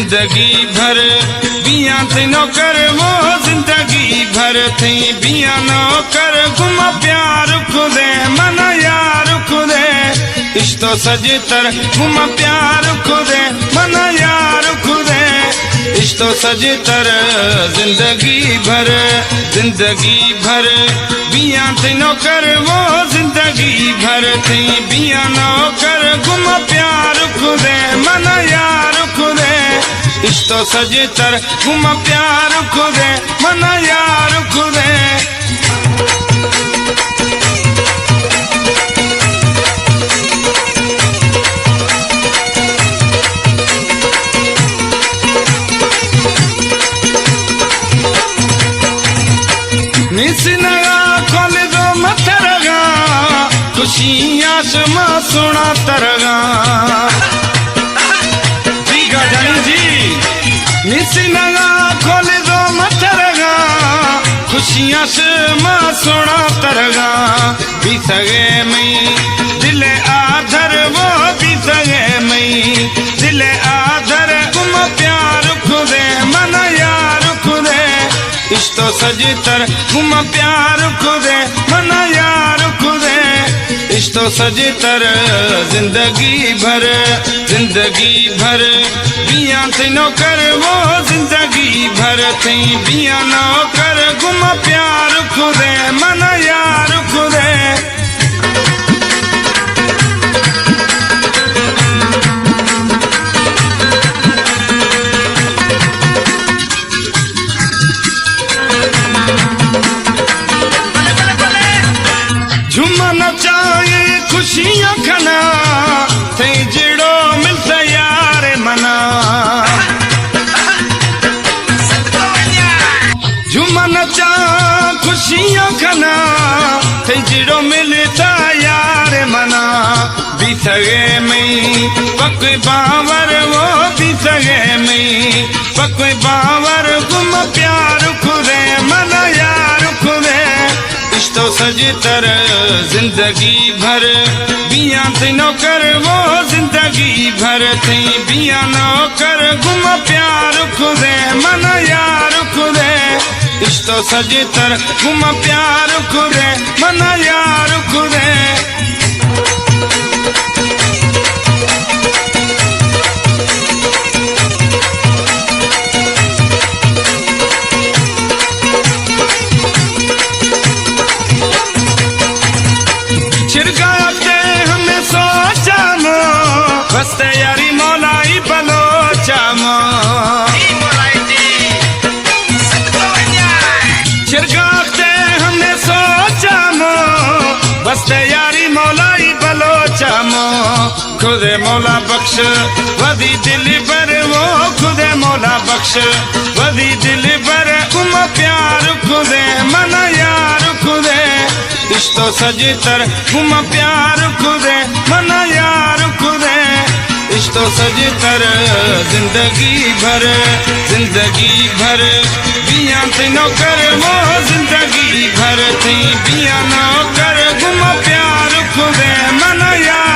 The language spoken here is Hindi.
जिंदगी भर बिया थे नौकर वो जिंदगी भर थी बिया नौकर गुम प्यार खुदे मन यार खुदे इश्तो सजे तर गुम प्यार खुदे मन यार खुदे इश्तो सजे तर जिंदगी भर बिया थे नौकर वो जिंदगी भर थी बिया नौकर गुम प्यार खुदे मन यार खुदे इश्तो सजे तर गुम प्यार खुदे मन यार खुदे निसनगा खोल दो मथरगा खुशियां समा सुना तरगा जी गजानी जी निसनगा खोल दो मथरगा खुशियां समा सुना तरगा भी सगे मई दिल आधर वो भी सगे मई दिल आधर तुम प्यार खुदे मन यार खुदे इश्तो सजे तर गुम प्यार खुदे मन यार खुदे इश्तो सजे तर जिंदगी भर बिया थे नौकर वो जिंदगी भर थी बिया नौकर गुम प्यार खुदे मन यार खुदे नचाए खुशियां खना थे जिड़ो मिलता यार मना झुमा नचा खुशियां खना थे जिड़ो मिलता यार मना भी सगे मई पक बावर वो भी सगे मई पक बावर गुम प्यार खुदे मन यार खुदे इश्तो सजे तर जिंदगी भर बिया थे नौकर वो जिंदगी भर थी बिया नौकर गुम प्यार खुदे मन यार खुदे इश्तो सजे तर गुम प्यार खुदे मन यार खुदे बस यारी मौलाई बलोचा छिड़काते हमने सोचा मो बस यारी मौलाई बलोचा मो खुदे मौला बख्श वदी दिल पर वो खुदे मौला बख्श वदी दिल पर गुम प्यार खुदे मन यार खुदे इश्तो सजे तर गुम प्यार खुदे मन यार खुदे इश्तो सजे तर जिंदगी भर बिया थे नौकर वो जिंदगी भर थी बिया नौकर गुम प्यार खुदे मन यार